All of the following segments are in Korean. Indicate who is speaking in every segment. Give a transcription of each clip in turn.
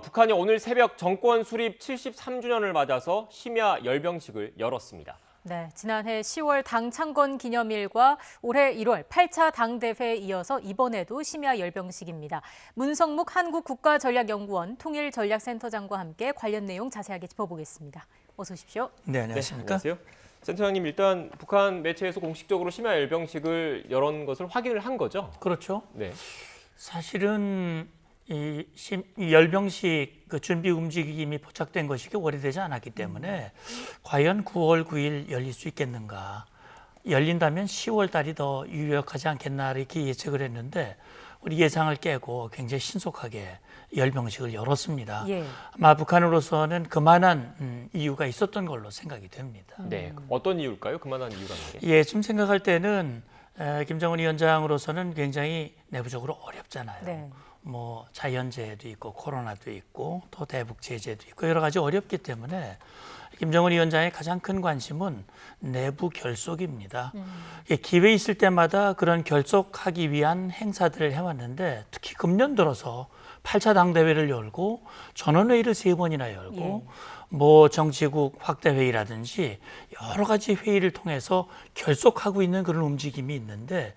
Speaker 1: 북한이 오늘 새벽 정권 수립 73주년을 맞아서 심야 열병식을 열었습니다.
Speaker 2: 네, 지난해 10월 당 창건 기념일과 올해 1월 8차 당대회에 이어서 이번에도 심야 열병식입니다. 문성묵 한국국가전략연구원 통일전략센터장과 함께 관련 내용 자세하게 짚어보겠습니다. 어서 오십시오.
Speaker 3: 네, 안녕하십니까?
Speaker 1: 네, 안녕하세요. 센터장님, 일단 북한 매체에서 공식적으로 심야 열병식을 열은 것을 확인을 한 거죠?
Speaker 3: 그렇죠.
Speaker 1: 네.
Speaker 3: 사실은 이 열병식 그 준비 움직임이 포착된 것이 오래되지 않았기 때문에 과연 9월 9일 열릴 수 있겠는가? 열린다면 10월 달이 더 유력하지 않겠나 이렇게 예측을 했는데 우리 예상을 깨고 굉장히 신속하게 열병식을 열었습니다.
Speaker 2: 예.
Speaker 3: 아마 북한으로서는 그만한 이유가 있었던 걸로 생각이 됩니다.
Speaker 1: 네. 어떤 이유일까요? 그만한 이유라는 게?
Speaker 3: 예, 지금 생각할 때는 김정은 위원장으로서는 굉장히 내부적으로 어렵잖아요.
Speaker 2: 네.
Speaker 3: 뭐 자연재해도 있고 코로나도 있고 또 대북 제재도 있고 여러 가지 어렵기 때문에 김정은 위원장의 가장 큰 관심은 내부 결속입니다. 기회 있을 때마다 그런 결속하기 위한 행사들을 해왔는데 특히 금년 들어서 8차 당대회를 열고 전원회의를 3번이나 열고 뭐 정치국 확대회의라든지 여러 가지 회의를 통해서 결속하고 있는 그런 움직임이 있는데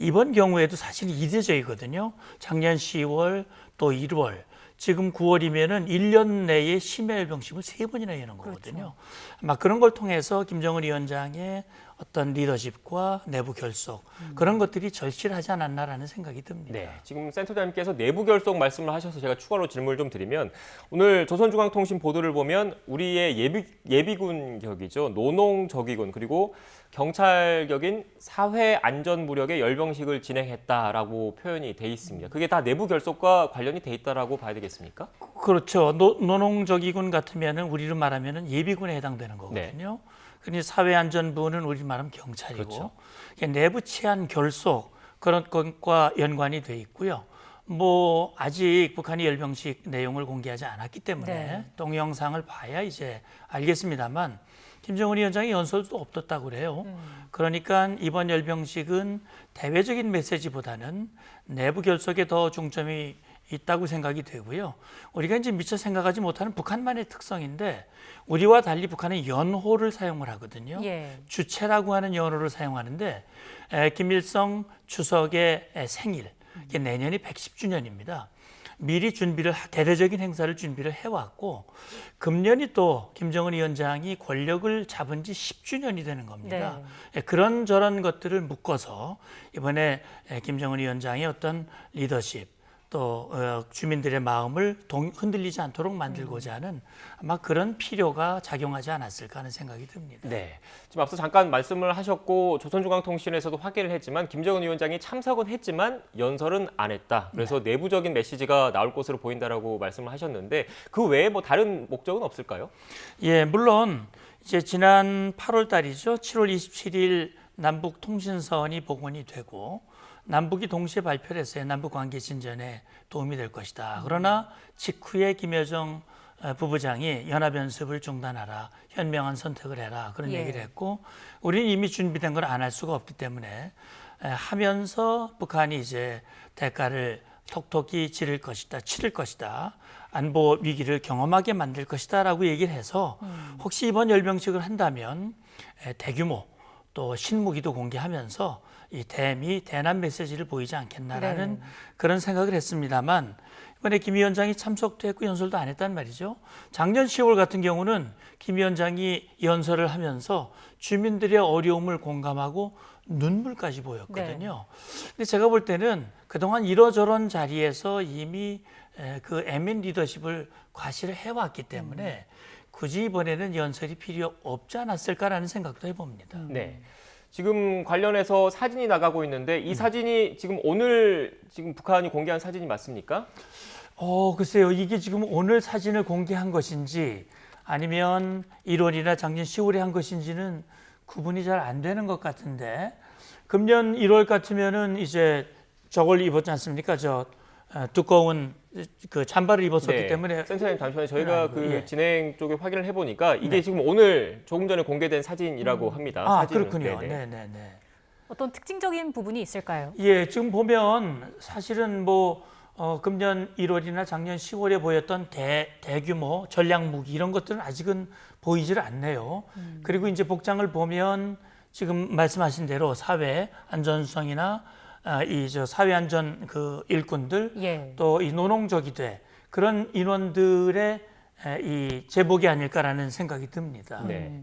Speaker 3: 이번 경우에도 사실 이례적이거든요. 작년 10월 또 1월 지금 9월이면은 1년 내에 심야 열병식을 3번이나 여는 거거든요.
Speaker 2: 그렇죠.
Speaker 3: 아마 그런 걸 통해서 김정은 위원장의 어떤 리더십과 내부 결속 그런 것들이 절실하지 않았나라는 생각이 듭니다.
Speaker 1: 네, 지금 센터장님께서 내부 결속 말씀을 하셔서 제가 추가로 질문을 좀 드리면 오늘 조선중앙통신 보도를 보면 우리의 예비군 격이죠. 노농적이군 그리고 경찰 격인 사회안전무력의 열병식을 진행했다라고 표현이 돼 있습니다. 그게 다 내부 결속과 관련이 돼 있다라고 봐야 되겠습니까?
Speaker 3: 그렇죠. 노농적이군 같으면은 우리로 말하면은 예비군에 해당되는 거거든요. 그러니 사회안전부는 우리 말하면 경찰이고
Speaker 1: 그렇죠.
Speaker 3: 내부 치안 결속 그런 것과 연관이 돼 있고요. 뭐 아직 북한이 열병식 내용을 공개하지 않았기 때문에 동영상을 봐야 이제 알겠습니다만 김정은 위원장이 연설도 없었다고 그래요. 그러니까 이번 열병식은 대외적인 메시지보다는 내부 결속에 더 중점이 있다고 생각이 되고요. 우리가 이제 미처 생각하지 못하는 북한만의 특성인데 우리와 달리 북한은 연호를 사용을 하거든요. 주체라고 하는 연호를 사용하는데 김일성 주석의 생일, 이게 내년이 110주년입니다. 미리 대대적인 행사를 준비를 해왔고 금년이 또 김정은 위원장이 권력을 잡은 지 10주년이 되는 겁니다. 그런저런 것들을 묶어서 이번에 김정은 위원장의 어떤 리더십 또 주민들의 마음을 흔들리지 않도록 만들고자 하는 아마 그런 필요가 작용하지 않았을까 하는 생각이 듭니다.
Speaker 1: 네, 지금 앞서 잠깐 말씀을 하셨고 조선중앙통신에서도 확인을 했지만 김정은 위원장이 참석은 했지만 연설은 안 했다. 그래서 내부적인 메시지가 나올 것으로 보인다라고 말씀을 하셨는데 그 외에 뭐 다른 목적은 없을까요?
Speaker 3: 예, 물론 이제 지난 8월 달이죠. 7월 27일 남북 통신선이 복원이 되고 남북이 동시에 발표를 했어요. 남북 관계 진전에 도움이 될 것이다. 그러나 직후에 김여정 부부장이 연합연습을 중단하라. 현명한 선택을 해라. 그런 얘기를 했고 우리는 이미 준비된 걸 안 할 수가 없기 때문에 하면서 북한이 이제 대가를 톡톡히 치를 것이다. 안보 위기를 경험하게 만들 것이다 라고 얘기를 해서 혹시 이번 열병식을 한다면 대규모 또 신무기도 공개하면서 이 대남 메시지를 보이지 않겠나라는 그런 생각을 했습니다만 이번에 김 위원장이 참석도 했고 연설도 안 했단 말이죠. 작년 10월 같은 경우는 김 위원장이 연설을 하면서 주민들의 어려움을 공감하고 눈물까지 보였거든요. 근데 제가 볼 때는 그동안 이러저런 자리에서 이미 그 애민 리더십을 과시를 해왔기 때문에 굳이 이번에는 연설이 필요 없지 않았을까라는 생각도 해봅니다.
Speaker 1: 네. 지금 관련해서 사진이 나가고 있는데 이 사진이 지금 오늘 북한이 공개한 사진이 맞습니까?
Speaker 3: 글쎄요. 이게 지금 오늘 사진을 공개한 것인지 아니면 1월이나 작년 10월에 한 것인지는 구분이 잘 안 되는 것 같은데 금년 1월 같으면은 이제 저걸 입었지 않습니까? 두꺼운 그 잠바를 입었었기 때문에
Speaker 1: 센터장님 잠시만요. 저희가 진행 쪽에 확인을 해보니까 이게 지금 오늘 조금 전에 공개된 사진이라고 합니다.
Speaker 3: 그렇군요. 네네네.
Speaker 2: 어떤 특징적인 부분이 있을까요?
Speaker 3: 예, 지금 보면 사실은 뭐 금년 1월이나 작년 10월에 보였던 대규모 전략 무기 이런 것들은 아직은 보이질 않네요. 그리고 이제 복장을 보면 지금 말씀하신 대로 사회 안전성이나 사회 안전 그 일꾼들
Speaker 2: 예.
Speaker 3: 또 이 노농조기대 그런 인원들의 이 제복이 아닐까라는 생각이 듭니다.
Speaker 1: 네.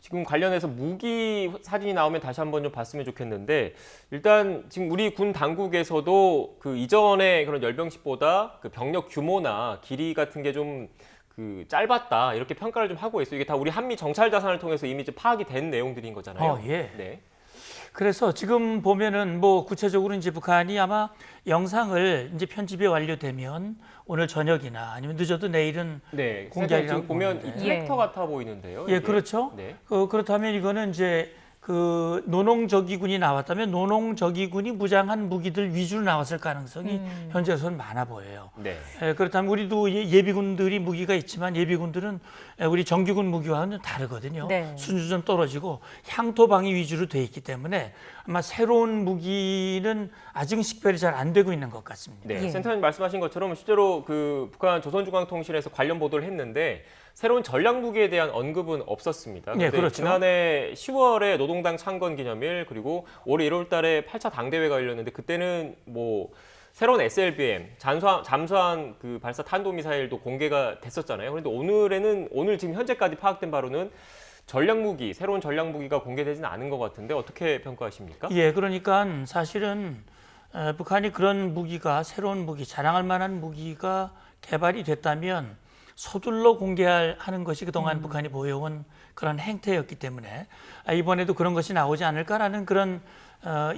Speaker 1: 지금 관련해서 무기 사진이 나오면 다시 한번 좀 봤으면 좋겠는데 일단 지금 우리 군 당국에서도 그 이전의 그런 열병식보다 그 병력 규모나 길이 같은 게 좀 그 짧았다 이렇게 평가를 좀 하고 있어요. 이게 다 우리 한미 정찰 자산을 통해서 이미 좀 파악이 된 내용들인 거잖아요.
Speaker 3: 예.
Speaker 1: 네.
Speaker 3: 그래서 지금 보면은 뭐 구체적으로 이제 북한이 아마 영상을 이제 편집이 완료되면 오늘 저녁이나 아니면 늦어도 내일은
Speaker 1: 네.
Speaker 3: 공개하리라고
Speaker 1: 지금 보면 이
Speaker 3: 보는데.
Speaker 1: 트랙터
Speaker 2: 예.
Speaker 1: 같아 보이는데요.
Speaker 3: 예,
Speaker 1: 이게.
Speaker 3: 그렇죠.
Speaker 1: 네.
Speaker 3: 그렇다면 이거는 이제 그 노농저기군이 나왔다면 노농저기군이 무장한 무기들 위주로 나왔을 가능성이 현재로서는 많아 보여요.
Speaker 1: 네.
Speaker 3: 그렇다면 우리도 예비군들이 무기가 있지만 예비군들은 우리 정규군 무기와는 다르거든요.
Speaker 2: 네.
Speaker 3: 수준 좀 떨어지고 향토 방위 위주로 돼 있기 때문에 아마 새로운 무기는 아직은 식별이 잘 안 되고 있는 것 같습니다.
Speaker 1: 네,
Speaker 2: 예.
Speaker 1: 센터장님 말씀하신 것처럼 실제로 그 북한 조선중앙통신에서 관련 보도를 했는데 새로운 전략 무기에 대한 언급은 없었습니다.
Speaker 3: 네,
Speaker 1: 근데
Speaker 3: 그렇죠.
Speaker 1: 지난해 10월에 노동당 창건 기념일 그리고 올해 1월달에 8차 당대회가 열렸는데 그때는 뭐 새로운 SLBM 잠수함 그 발사 탄도미사일도 공개가 됐었잖아요. 그런데 오늘 지금 현재까지 파악된 바로는 전략 무기, 새로운 전략 무기가 공개되지는 않은 것 같은데 어떻게 평가하십니까?
Speaker 3: 예, 그러니까 사실은 북한이 그런 무기가 새로운 무기, 자랑할 만한 무기가 개발이 됐다면 서둘러 공개하는 것이 그동안 북한이 보여온 그런 행태였기 때문에 이번에도 그런 것이 나오지 않을까라는 그런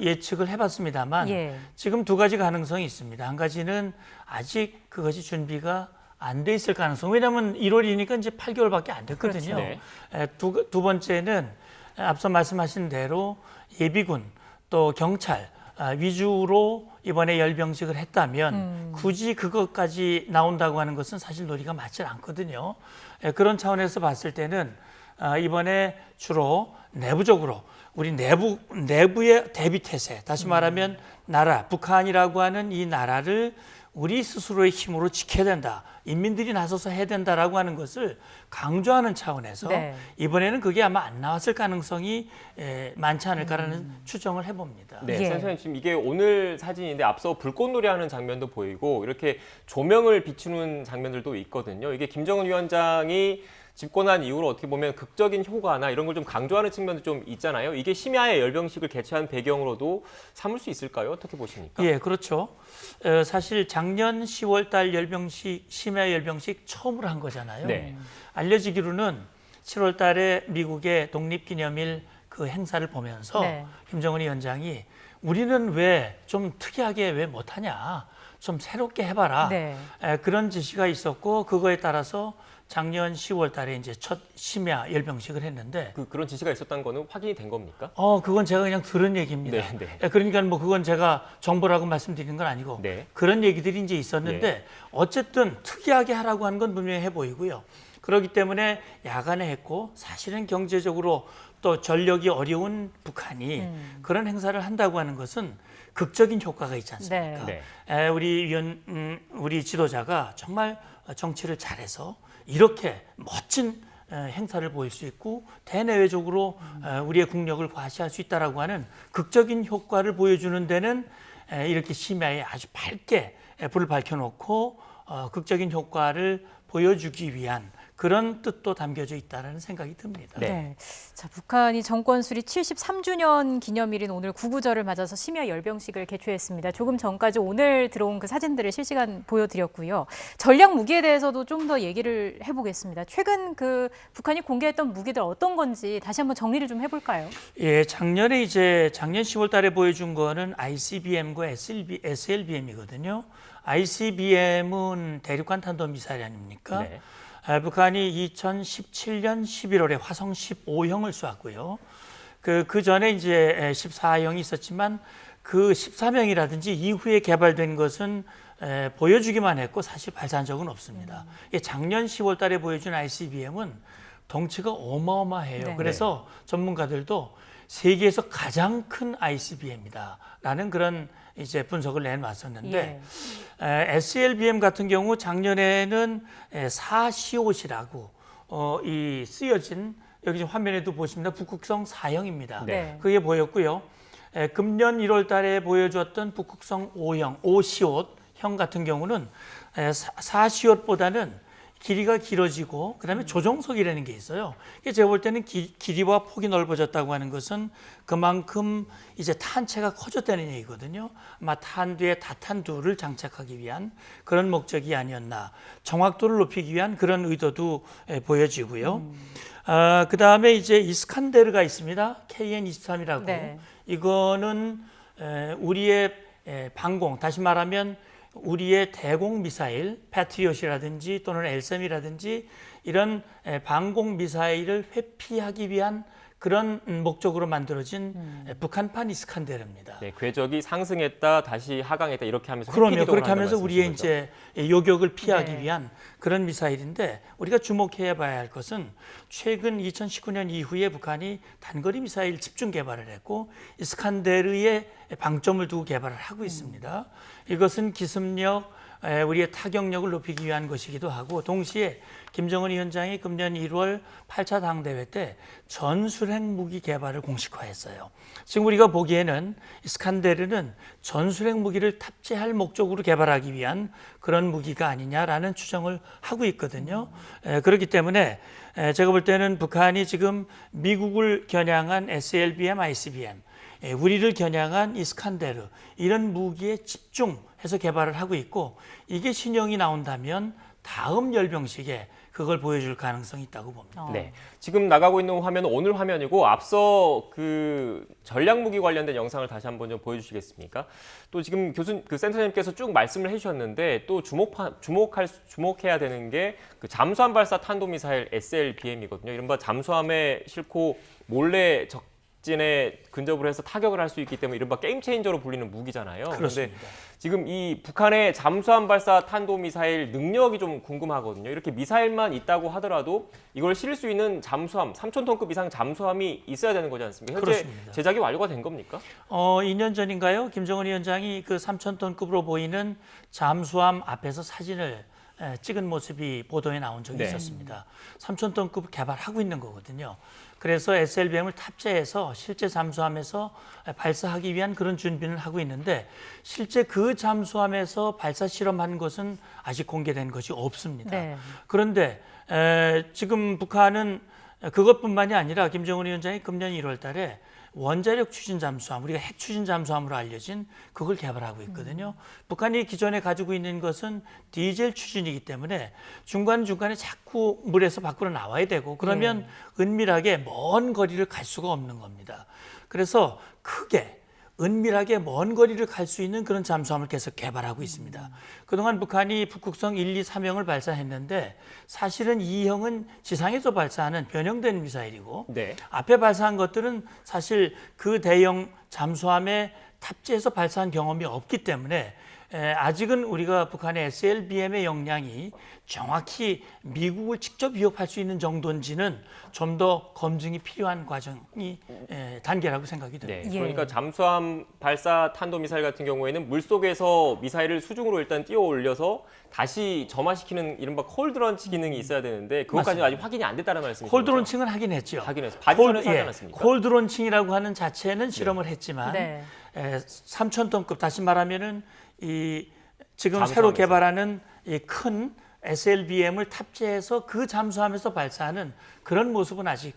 Speaker 3: 예측을 해봤습니다만
Speaker 2: 예. 지금
Speaker 3: 지금 두 가지 가능성이 있습니다. 한 가지는 아직 그것이 준비가 안 돼 있을 가능성. 왜냐하면 1월이니까 이제 8개월밖에 안 됐거든요.
Speaker 1: 그렇죠. 네.
Speaker 3: 두 번째는 앞서 말씀하신 대로 예비군 또 경찰 위주로 이번에 열병식을 했다면 굳이 그것까지 나온다고 하는 것은 사실 논리가 맞지 않거든요. 그런 차원에서 봤을 때는 이번에 주로 내부적으로 우리 내부의 대비 태세, 다시 말하면 나라, 북한이라고 하는 이 나라를 우리 스스로의 힘으로 지켜야 된다. 인민들이 나서서 해야 된다라고 하는 것을 강조하는 차원에서
Speaker 2: 네.
Speaker 3: 이번에는 그게 아마 안 나왔을 가능성이 많지 않을까라는 추정을 해봅니다.
Speaker 1: 네,
Speaker 2: 예.
Speaker 1: 선생님 지금 이게 오늘 사진인데 앞서 불꽃놀이 하는 장면도 보이고 이렇게 조명을 비추는 장면들도 있거든요. 이게 김정은 위원장이 집권한 이후로 어떻게 보면 극적인 효과나 이런 걸 좀 강조하는 측면도 좀 있잖아요. 이게 심야의 열병식을 개최한 배경으로도 삼을 수 있을까요? 어떻게 보십니까?
Speaker 3: 예, 그렇죠. 사실 작년 10월 달 열병식, 심야 열병식 처음으로 한 거잖아요.
Speaker 1: 네.
Speaker 3: 알려지기로는 7월 달에 미국의 독립기념일 그 행사를 보면서
Speaker 2: 네.
Speaker 3: 김정은 위원장이 우리는 왜 좀 특이하게 왜 못하냐, 좀 새롭게 해봐라.
Speaker 2: 네.
Speaker 3: 그런 지시가 있었고 그거에 따라서 작년 10월 달에 이제 첫 심야 열병식을 했는데
Speaker 1: 그런 지시가 있었다는 거는 확인이 된 겁니까?
Speaker 3: 그건 제가 그냥 들은 얘기입니다.
Speaker 1: 네, 네.
Speaker 3: 그러니까 뭐 그건 제가 정보라고 말씀드리는 건 아니고
Speaker 1: 네.
Speaker 3: 그런 얘기들이 이제 있었는데 어쨌든 특이하게 하라고 하는 건 분명히 해 보이고요. 그렇기 때문에 야간에 했고 사실은 경제적으로 또 전력이 어려운 북한이 그런 행사를 한다고 하는 것은 극적인 효과가 있지 않습니까?
Speaker 1: 네.
Speaker 3: 우리 지도자가 정말 정치를 잘해서 이렇게 멋진 행사를 보일 수 있고 대내외적으로 우리의 국력을 과시할 수 있다라고 하는 극적인 효과를 보여주는 데는 이렇게 심야에 아주 밝게 불을 밝혀놓고 극적인 효과를 보여주기 위한 그런 뜻도 담겨져 있다는 생각이 듭니다.
Speaker 1: 네.
Speaker 2: 네. 자, 북한이 정권 수립 73주년 기념일인 오늘 구구절을 맞아서 심야 열병식을 개최했습니다. 조금 전까지 오늘 들어온 그 사진들을 실시간 보여드렸고요. 전략 무기에 대해서도 좀 더 얘기를 해보겠습니다. 최근 그 북한이 공개했던 무기들 어떤 건지 다시 한번 정리를 좀 해볼까요?
Speaker 3: 예, 작년 10월 달에 보여준 거는 ICBM과 SLBM이거든요. ICBM은 대륙간 탄도 미사일 아닙니까?
Speaker 1: 네.
Speaker 3: 북한이 2017년 11월에 화성 15형을 쏘았고요. 그 전에 이제 14형이 있었지만 그 13형이라든지 이후에 개발된 것은 보여주기만 했고 사실 발사한 적은 없습니다. 작년 10월 달에 보여준 ICBM은 덩치가 어마어마해요.
Speaker 2: 네.
Speaker 3: 그래서 전문가들도 세계에서 가장 큰 ICBM이다라는 그런 이제 분석을 내놨었는데
Speaker 2: 예.
Speaker 3: SLBM 같은 경우 작년에는 4시옷이라고 이 쓰여진 여기 지금 화면에도 보십니다. 북극성 4형입니다.
Speaker 2: 네.
Speaker 3: 그게 보였고요. 금년 1월 달에 보여주었던 북극성 5형, 5시옷형 같은 경우는 4시옷보다는 길이가 길어지고 그다음에 조종석이라는 게 있어요. 제가 볼 때는 길이와 폭이 넓어졌다고 하는 것은 그만큼 이제 탄체가 커졌다는 얘기거든요. 아마 탄두에 다탄두를 장착하기 위한 그런 목적이 아니었나. 정확도를 높이기 위한 그런 의도도 보여지고요. 그다음에 이제 이스칸데르가 있습니다. KN-23이라고.
Speaker 2: 네.
Speaker 3: 이거는 우리의 방공, 다시 말하면 우리의 대공 미사일, 패트리엇이라든지 또는 엘셈이라든지 이런 방공 미사일을 회피하기 위한 그런 목적으로 만들어진 북한판 이스칸데르입니다.
Speaker 1: 네, 궤적이 상승했다, 다시 하강했다 이렇게 하면서
Speaker 3: 그럼요.
Speaker 1: 회피 기동을
Speaker 3: 그렇게
Speaker 1: 한다는
Speaker 3: 하면서 우리의
Speaker 1: 말씀이신
Speaker 3: 이제 요격을 피하기
Speaker 2: 네.
Speaker 3: 위한 그런 미사일인데 우리가 주목해 봐야 할 것은 최근 2019년 이후에 북한이 단거리 미사일 집중 개발을 했고 이스칸데르에 방점을 두고 개발을 하고 있습니다. 이것은 기습력, 우리의 타격력을 높이기 위한 것이기도 하고 동시에 김정은 위원장이 금년 1월 8차 당대회 때 전술핵 무기 개발을 공식화했어요. 지금 우리가 보기에는 이스칸데르는 전술핵 무기를 탑재할 목적으로 개발하기 위한 그런 무기가 아니냐라는 추정을 하고 있거든요. 그렇기 때문에 제가 볼 때는 북한이 지금 미국을 겨냥한 SLBM, ICBM, 우리를 겨냥한 이스칸데르 이런 무기에 집중해서 개발을 하고 있고 이게 신형이 나온다면 다음 열병식에 그걸 보여줄 가능성이 있다고 봅니다.
Speaker 1: 네, 지금 나가고 있는 화면은 오늘 화면이고 앞서 그 전략 무기 관련된 영상을 다시 한번 좀 보여주시겠습니까? 또 지금 그 센터장님께서 쭉 말씀을 해주셨는데 또 주목해야 되는 게 그 잠수함 발사 탄도미사일 SLBM이거든요. 이른바 잠수함에 싣고 몰래 적진에 근접을 해서 타격을 할 수 있기 때문에 이른바 게임 체인저로 불리는 무기잖아요. 그런데
Speaker 3: 그렇습니다.
Speaker 1: 지금 이 북한의 잠수함 발사 탄도미사일 능력이 좀 궁금하거든요. 이렇게 미사일만 있다고 하더라도 이걸 실을 수 있는 잠수함, 3,000톤급 이상 잠수함이 있어야 되는 거지 않습니까? 현재
Speaker 3: 그렇습니다.
Speaker 1: 제작이 완료가 된 겁니까?
Speaker 3: 2년 전인가요? 김정은 위원장이 그 3,000톤급으로 보이는 잠수함 앞에서 사진을 찍은 모습이 보도에 나온 적이
Speaker 1: 네.
Speaker 3: 있었습니다. 3,000톤급 개발하고 있는 거거든요. 그래서 SLBM을 탑재해서 실제 잠수함에서 발사하기 위한 그런 준비를 하고 있는데 실제 그 잠수함에서 발사 실험한 것은 아직 공개된 것이 없습니다.
Speaker 2: 네.
Speaker 3: 그런데 지금 북한은 그것뿐만이 아니라 김정은 위원장이 금년 1월 달에 원자력 추진 잠수함, 우리가 핵 추진 잠수함으로 알려진 그걸 개발하고 있거든요. 북한이 기존에 가지고 있는 것은 디젤 추진이기 때문에 중간중간에 자꾸 물에서 밖으로 나와야 되고 그러면 은밀하게 먼 거리를 갈 수가 없는 겁니다. 그래서 크게 은밀하게 먼 거리를 갈 수 있는 그런 잠수함을 계속 개발하고 있습니다. 그동안 북한이 북극성 1, 2, 3형을 발사했는데 사실은 2형은 지상에서 발사하는 변형된 미사일이고
Speaker 1: 네.
Speaker 3: 앞에 발사한 것들은 사실 그 대형 잠수함에 탑재해서 발사한 경험이 없기 때문에 아직은 우리가 북한의 SLBM의 역량이 정확히 미국을 직접 위협할 수 있는 정도인지는 좀 더 검증이 필요한 과정이 단계라고 생각이 됩니다.
Speaker 1: 네, 그러니까 잠수함 발사 탄도미사일 같은 경우에는 물속에서 미사일을 수중으로 일단 띄워 올려서 다시 점화시키는 이른바 콜드런치 기능이 있어야 되는데 그것까지는 아직 확인이 안 됐다는 말씀이시죠?
Speaker 3: 콜드론칭은 하긴 했죠.
Speaker 1: 하긴 했어요. 바디선에서 하지 않았습니까?
Speaker 3: 콜드론칭이라고 하는 자체는 실험을 했지만
Speaker 2: 네.
Speaker 3: 3,000톤급 다시 말하면은 이 지금
Speaker 1: 잠수함에서.
Speaker 3: 새로 개발하는 이 큰 SLBM을 탑재해서 그 잠수함에서 발사하는 그런 모습은 아직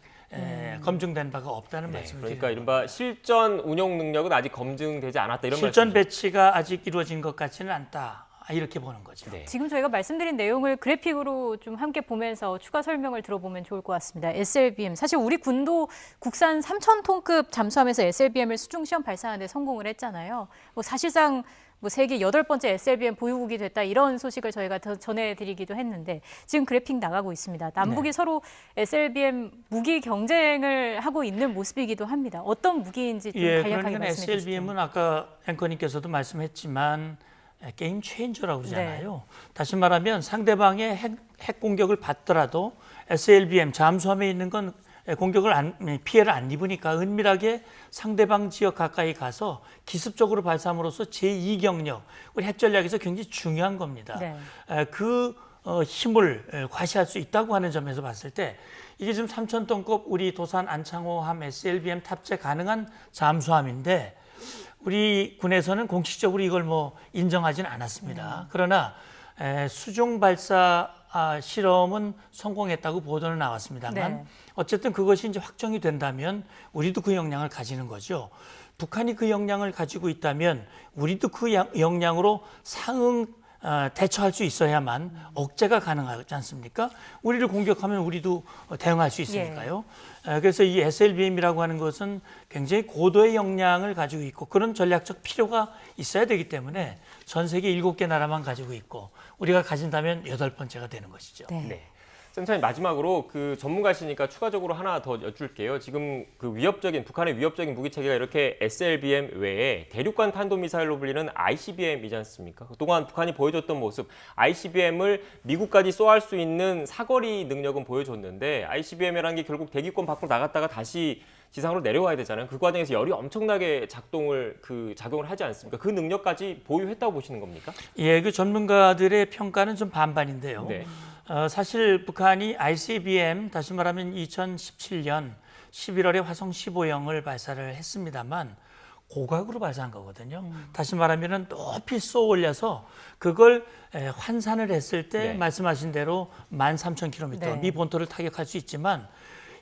Speaker 3: 검증된 바가 없다는
Speaker 1: 네,
Speaker 3: 말씀을
Speaker 1: 그러니까
Speaker 3: 드립니다.
Speaker 1: 이른바 실전 운용 능력은 아직 검증되지 않았다 이런
Speaker 3: 실전
Speaker 1: 말씀이죠?
Speaker 3: 배치가 아직 이루어진 것 같지는 않다. 이렇게 보는 거죠.
Speaker 1: 네.
Speaker 2: 지금 저희가 말씀드린 내용을 그래픽으로 좀 함께 보면서 추가 설명을 들어보면 좋을 것 같습니다. SLBM, 사실 우리 군도 국산 3,000톤급 잠수함에서 SLBM을 수중 시험 발사하는 데 성공을 했잖아요. 사실상 세계 8번째 SLBM 보유국이 됐다 이런 소식을 저희가 더 전해드리기도 했는데 지금 그래픽 나가고 있습니다. 남북이 서로 SLBM 무기 경쟁을 하고 있는 모습이기도 합니다. 어떤 무기인지 좀 간략하게
Speaker 3: 그러니까
Speaker 2: 말씀해 주시죠.
Speaker 3: SLBM은 아까 앵커님께서도 말씀했지만 게임 체인저라고 그러잖아요. 다시 말하면 상대방의 핵 공격을 받더라도 SLBM 잠수함에 있는 건 피해를 안 입으니까 은밀하게 상대방 지역 가까이 가서 기습적으로 발사함으로써 제2경력, 우리 핵전략에서 굉장히 중요한 겁니다.
Speaker 2: 네.
Speaker 3: 그 힘을 과시할 수 있다고 하는 점에서 봤을 때 이게 지금 3,000톤급 우리 도산 안창호함 SLBM 탑재 가능한 잠수함인데 우리 군에서는 공식적으로 이걸 인정하지는 않았습니다. 그러나 수중 발사 실험은 성공했다고 보도는 나왔습니다만
Speaker 2: 네.
Speaker 3: 어쨌든 그것이 이제 확정이 된다면 우리도 그 역량을 가지는 거죠. 북한이 그 역량을 가지고 있다면 우리도 그 역량으로 대처할 수 있어야만 억제가 가능하지 않습니까? 우리를 공격하면 우리도 대응할 수 있으니까요. 그래서 이 SLBM이라고 하는 것은 굉장히 고도의 역량을 가지고 있고 그런 전략적 필요가 있어야 되기 때문에 전 세계 7개 나라만 가지고 있고 우리가 가진다면 8번째가 되는 것이죠.
Speaker 2: 네.
Speaker 1: 네. 센터님 마지막으로 그 전문가시니까 추가적으로 하나 더 여쭐게요. 지금 그 북한의 위협적인 무기 체계가 이렇게 SLBM 외에 대륙간 탄도미사일로 불리는 ICBM이지 않습니까? 그동안 북한이 보여줬던 모습, ICBM을 미국까지 쏘알 수 있는 사거리 능력은 보여줬는데 ICBM이라는 게 결국 대기권 밖으로 나갔다가 다시 지상으로 내려와야 되잖아요. 그 과정에서 열이 엄청나게 작용을 하지 않습니까? 그 능력까지 보유했다고 보시는 겁니까?
Speaker 3: 예, 그 전문가들의 평가는 좀 반반인데요.
Speaker 1: 네.
Speaker 3: 사실 북한이 ICBM, 다시 말하면 2017년 11월에 화성 15형을 발사를 했습니다만 고각으로 발사한 거거든요. 다시 말하면 높이 쏘 올려서 그걸 환산을 했을 때
Speaker 1: 네.
Speaker 3: 말씀하신 대로 13,000km
Speaker 2: 네.
Speaker 3: 미 본토를 타격할 수 있지만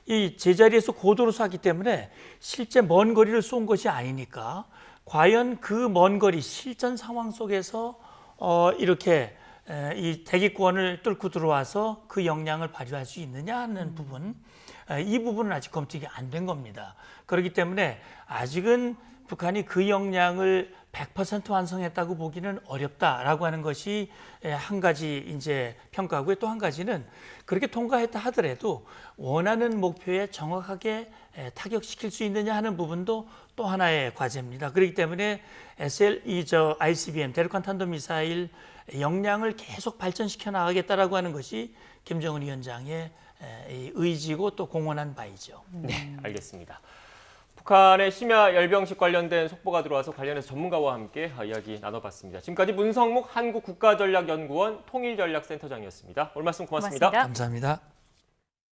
Speaker 3: 이 제자리에서 고도로 쐈기 때문에 실제 먼 거리를 쏜 것이 아니니까 과연 그 먼 거리 실전 상황 속에서 이렇게 이 대기권을 뚫고 들어와서 그 역량을 발휘할 수 있느냐 하는 부분, 이 부분은 아직 검증이 안 된 겁니다. 그렇기 때문에 아직은 북한이 그 역량을 100% 완성했다고 보기는 어렵다라고 하는 것이 한 가지 이제 평가고요. 또 한 가지는 그렇게 통과했다 하더라도 원하는 목표에 정확하게 타격시킬 수 있느냐 하는 부분도 또 하나의 과제입니다. 그렇기 때문에 ICBM 대륙간 탄도미사일 역량을 계속 발전시켜 나가겠다라고 하는 것이 김정은 위원장의 의지고 또 공언한 바이죠.
Speaker 1: 네, 알겠습니다. 북한의 심야 열병식 관련된 속보가 들어와서 관련해서 전문가와 함께 이야기 나눠봤습니다. 지금까지 문성묵 한국국가전략연구원 통일전략센터장이었습니다. 오늘 말씀 고맙습니다.
Speaker 2: 고맙습니다.
Speaker 3: 감사합니다.